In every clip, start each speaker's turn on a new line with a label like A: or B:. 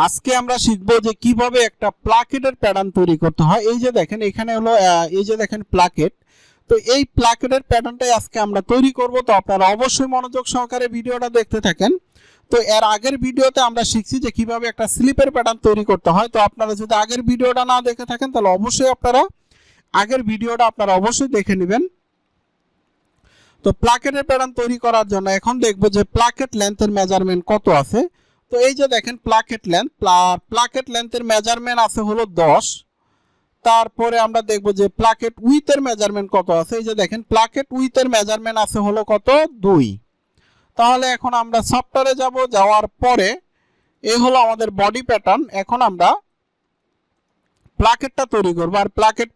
A: আজকে আমরা শিখবো যে কিভাবে একটা প্লাকেটের প্যাটার্ন তৈরি করতে হয়। এই যে দেখেন এখানে হলো এই যে দেখেন প্লাকেট। তো এই প্লাকেটের প্যাটার্নটাই আজকে আমরা তৈরি করব। তো আপনারা অবশ্যই মনোযোগ সহকারে ভিডিওটা দেখতে থাকেন। তো এর আগের ভিডিওতে আমরা শিখছি যে কিভাবে একটা স্লিপের প্যাটার্ন তৈরি করতে হয়। তো আপনারা যদি আগের ভিডিওটা না দেখে থাকেন তাহলে অবশ্যই আপনারা আগের ভিডিওটা অবশ্যই দেখে নেবেন। তো প্লাকেটের প্যাটার্ন তৈরি করার জন্য এখন দেখব যে প্লাকেট লেন্থের মেজারমেন্ট কত আছে। তো এই যে দেখেন প্লাকেট লেন্থের মেজারমেন্ট আছে হলো 10। তারপরে আমরা দেখব যে প্লাকেট উইথের মেজারমেন্ট কত আছে। এই যে দেখেন প্লাকেট উইথের মেজারমেন্ট আছে হলো কত 2। তাহলে এখন আমরা সফটওয়্যারে যাব, যাওয়ার পরে এই হলো আমাদের বডি প্যাটার্ন। এখন আমরা প্লাকেটটা তৈরি করব। আর প্লাকেট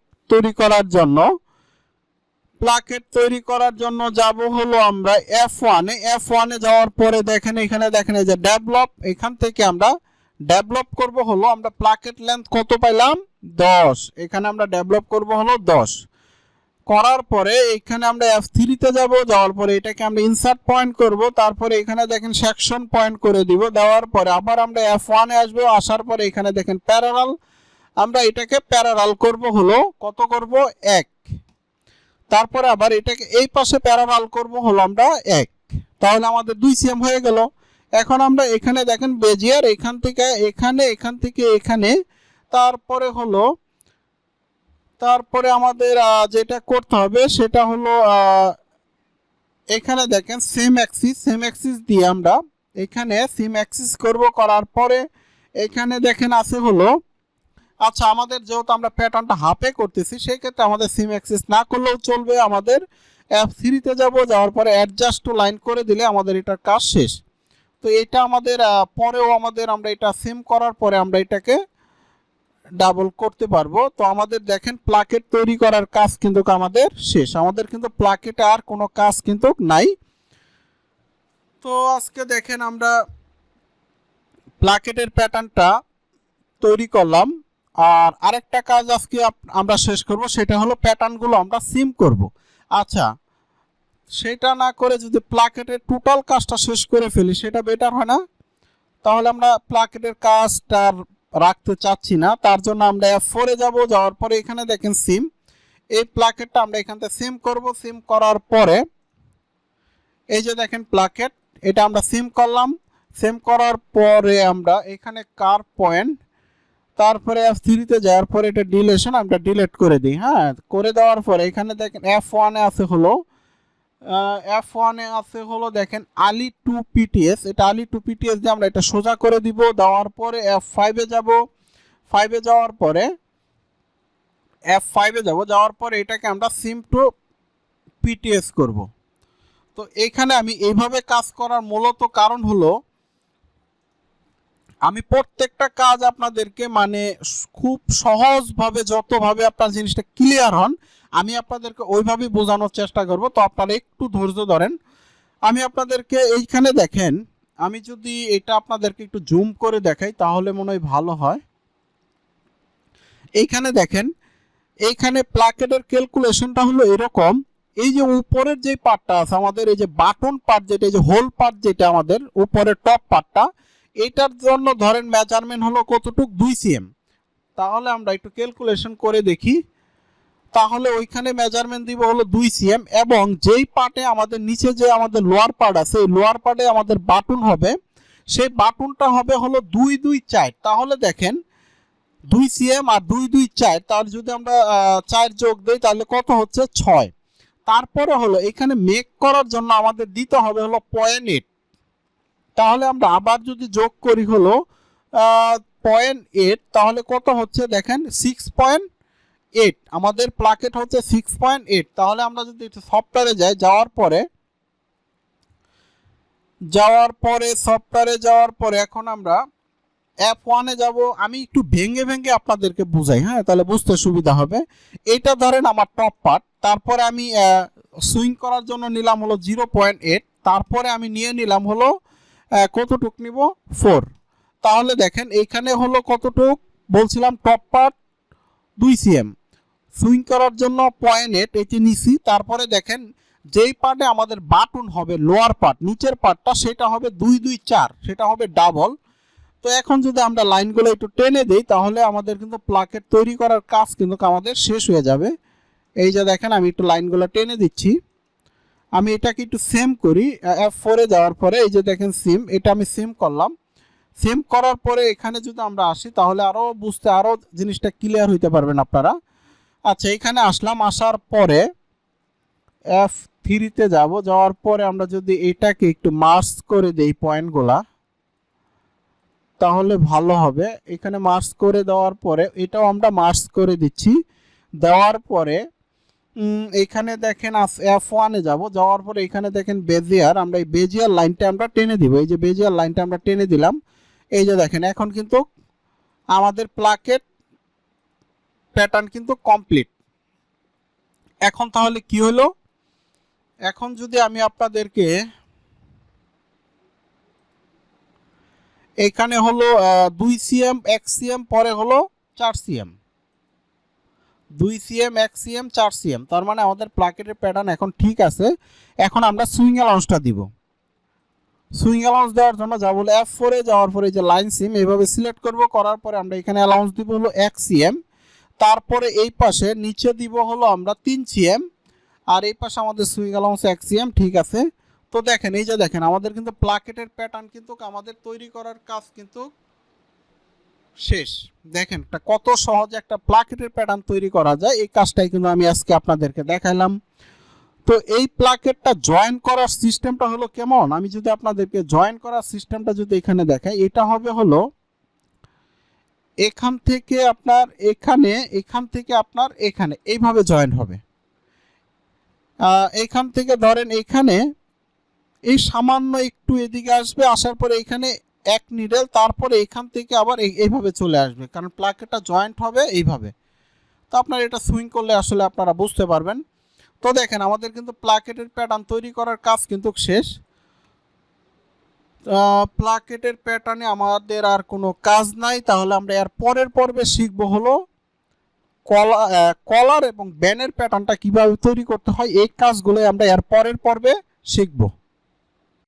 A: তৈরি করার জন্য যাব হলো আমরা F1 এ যাওয়ার পরে দেখেন এখানে দেখেন এই যে ডেভেলপ, এখান থেকে আমরা ডেভেলপ করব হলো আমরা প্লাকেট লেন্থ কত পাইলাম 10। এখানে আমরা ডেভেলপ করব হলো 10। করার পরে এখানে আমরা F3 তে যাওয়ার পরে এটাকে আমরা ইনসার্ট পয়েন্ট করব। তারপরে এখানে দেখেন সেকশন পয়েন্ট করে দিব। দেওয়ার পরে আবার আমরা F1 এ আসবো। আসার পরে এখানে দেখেন প্যারালাল, আমরা এটাকে প্যারালাল করব হলো কত করব 1। তারপরে আবার এটাকে এই পাশে প্যারালাল করব হলো আমরা 1। তাহলে আমাদের 2 সিএম হয়ে গেল। এখন আমরা এখানে দেখেন বেজিয়ার এখান থেকে এখানে তারপরে আমাদের যেটা করতে হবে সেটা হলো এখানে দেখেন সেম অ্যাক্সিস দিয়ে আমরা এখানে সেম অ্যাক্সিস করব। করার পরে এখানে দেখেন আছে হলো আচ্ছা আমাদের যেহেতু আমরা প্যাটার্নটা হাফে করতেছি সেই ক্ষেত্রে আমাদের সিম অ্যাক্সিস না করলেও চলবে। আমাদের F3 তে যাওয়ার পরে অ্যাডজাস্ট টু লাইন করে দিলে আমাদের এটার কাজ শেষ। তো এটা আমাদের পরেও আমরা এটা সেম করার পরে আমরা এটাকে ডাবল করতে পারবো। তো আমাদের দেখেন প্লাকেট তৈরি করার কাজ কিন্তু আমাদের শেষ। আমাদের কিন্তু প্লাকেটে আর কোনো কাজ কিন্তু নাই। তো আজকে দেখেন আমরা প্লাকেটের প্যাটার্নটা তৈরি করলাম। আর আরেকটা কাজ আজকে আমরা শেষ করব, সেটা হলো প্যাটার্নগুলো আমরা সিম করব। আচ্ছা সেটা না করে যদি প্লাকেটের টোটাল কাজটা শেষ করে ফেলি সেটা বেটার হয় না? তাহলে আমরা প্লাকেটের কাজটা রাখতে চাচ্ছি না, তার জন্য আমরা F4 এ যাওয়ার পরে এখানে দেখেন সিম, এই প্লাকেটটা আমরা এখান থেকে সিম করব। সিম করার পরে এই যে দেখেন প্লাকেট, এটা আমরা সিম করলাম। সিম করার পরে আমরা এখানে কার পয়েন্ট, তারপরে F3 তে যাওয়ার পরে এটা ডিলেশন আমরা ডিলিট করে দিই। হ্যাঁ, করে দেওয়ার পরে এখানে দেখেন F1 এ আছে হলো দেখেন আলি 2 PTS। এটা আলি 2 PTS দিয়ে আমরা এটা সোজা করে দিব। দেওয়ার পরে F5 এ যাব। 5 এ যাওয়ার পরে যাওয়ার পরে এটাকে আমরা সিম টু PTS করব। তো এখানে আমি এইভাবে কাজ করার মূলত কারণ হলো আমি প্রত্যেকটা কাজ আপনাদেরকে মানে খুব সহজভাবে যতভাবে আপনার জিনিসটা ক্লিয়ার হন আমি আপনাদেরকে ওইভাবেই বোঝানোর চেষ্টা করব। তো আপনারা একটু ধৈর্য ধরেন। আমি আপনাদেরকে এইখানে দেখেন, আমি যদি এটা আপনাদেরকে একটু জুম করে দেখাই তাহলে মনে হয় ভালো হয়। এইখানে দেখেন, এইখানে প্লাকেটের ক্যালকুলেশনটা হলো এরকম। এই যে উপরের যে পার্টটা আছে আমাদের, এই যে বাটন পার্ট যেটা, এই যে হোল পার্ট যেটা আমাদের উপরের টপ পার্টটা, এটার জন্য ধরেন মেজারমেন্ট হলো কতটুক 2 সিএম। তাহলে আমরা একটু ক্যালকুলেশন করে দেখি। তাহলে ওইখানে মেজারমেন্ট দিব হলো 2 সিএম। এবং যেই পার্টে আমাদের নিচে যে আমাদের লোয়ার পার্ট আছে এই লোয়ার পার্টে আমাদের বাটন হবে, সেই বাটনটা হবে হলো 2 2 4। তাহলে দেখেন 2 সিএম আর 2 2 4, তার যদি আমরা 4 যোগ দেই তাহলে কত হচ্ছে 6। তারপরে হলো এখানে মেক করার জন্য আমাদের দিতে হবে হলো 0.8। তাহলে আমরা আবার যদি যোগ করি হলো 0.8 তাহলে কত হচ্ছে দেখেন 6.8। আমাদের প্লাকেট হচ্ছে 6.8। তাহলে আমরা যদি সফটওয়্যারে যাওয়ার পরে এখন আমরা F1 এ যাব। আমি একটু ভেঙে আপনাদেরকে বুঝাই, হ্যাঁ, তাহলে বুঝতে সুবিধা হবে। এটা ধরেন আমার টপ পার্ট, তারপরে আমি সুইং করার জন্য নিলাম হলো 0.8। তারপরে আমি নিয়ে নিলাম হলো কতটুক নিব 4। তাহলে দেখেন এইখানে হলো কতটুক বলছিলাম, টপ পার্ট 2 সিএম, সুইং করার জন্য 0.8 এটি নিছি। তারপরে দেখেন যেই পার্টে আমাদের বাটন হবে লোয়ার পার্ট নিচের পার্টটা সেটা হবে 2 2 4, সেটা হবে ডাবল। তো এখন যদি আমরা লাইনগুলো একটু টেনে দিই তাহলে আমাদের কিন্তু প্লাকেট তৈরি করার কাজ কিন্তু আমাদের শেষ হয়ে যাবে। এই যে দেখেন আমি একটু লাইনগুলো টেনে দিচ্ছি। আমি এটাকে একটু সেম করি, F4 এ যাওয়ার পরে এই যে দেখেন সিম, এটা আমি সেম করলাম। সেম করার পরে এখানে যদি আমরা আসি তাহলে আরও বুঝতে আরও জিনিসটা ক্লিয়ার হইতে পারবেন আপনারা। আচ্ছা, এখানে আসলাম, আসার পরে F3 তে যাওয়ার পরে আমরা যদি এটাকে একটু মার্জ করে দেই পয়েন্টগুলা তাহলে ভালো হবে। এখানে মার্জ করে দেওয়ার পরে এটাও আমরা মার্জ করে দিচ্ছি। দেওয়ার পরে এইখানে দেখেন F1 এ যাওয়ার পরে এখানে দেখেন বেজিয়ার, আমরা এই বেজিয়ার লাইনটা আমরা টেনে দিব। এই যে বেজিয়ার লাইনটা আমরা টেনে দিলাম। এই যে দেখেন এখন কিন্তু আমাদের প্লাকেট প্যাটার্ন কিন্তু কমপ্লিট। এখন তাহলে কি হলো, এখন যদি আমি আপনাদেরকে এখানে হলো 2 cm 1 cm পরে হলো 4 cm, 2 cm 1 cm 4 cm, তার মানে আমাদের প্লাকেটের প্যাটার্ন এখন ঠিক আছে। এখন আমরা সুইং অ্যালাউন্সটা দিব। সুইং অ্যালাউন্স দেওয়ার জন্য যাব হলো F4 এ, যাওয়ার পরে যে লাইন সিম এইভাবে সিলেক্ট করব, করার পরে আমরা এখানে অ্যালাউন্স দিব হলো 1 cm, তারপরে এই পাশে নিচে দিব হলো আমরা 3 cm, আর এই পাশে আমাদের সুইং অ্যালাউন্স 1 cm। ঠিক আছে, তো দেখেন এই যে দেখেন আমাদের কিন্তু প্লাকেটের প্যাটার্ন কিন্তু আমাদের তৈরি করার কাজ কিন্তু শেষ। দেখেন এটা কত সহজে একটা প্লাকেটের প্যাটার্ন তৈরি করা যায়, এই কাজটাই কিন্তু আমি আজকে আপনাদেরকে দেখাইলাম। তো এই প্লাকেটটা জয়েন করার সিস্টেমটা হলো কেমন, আমি যদি আপনাদেরকে জয়েন করার সিস্টেমটা যদি এখানে দেখাই, এটা হবে হলো এখান থেকে আপনার এখানে, এখান থেকে আপনার এখানে এইভাবে জয়েন হবে। এখান থেকে ধরেন এখানে এই সামান্য একটু এদিকে আসবে, আসার পরে এখানে এক নিডেল, তারপরে এখান থেকে আবার এইভাবে চলে আসবে, কারণ প্লাকেটটা জয়েন্ট হবে এইভাবে। তো আপনারা এটা সুইং করলে আসলে আপনারা বুঝতে পারবেন। তো দেখেন আমাদের কিন্তু প্লাকেটের প্যাটার্ন তৈরি করার কাজ কিন্তু শেষ। প্লাকেটের প্যাটার্নে আমাদের আর কোনো কাজ নাই। তাহলে আমরা এর পরের পর্বে শিখব হলো কলার এবং ব্যানের প্যাটার্নটা কিভাবে তৈরি করতে হয়, এই কাজগুলো আমরা এর পরের পর্বে শিখব।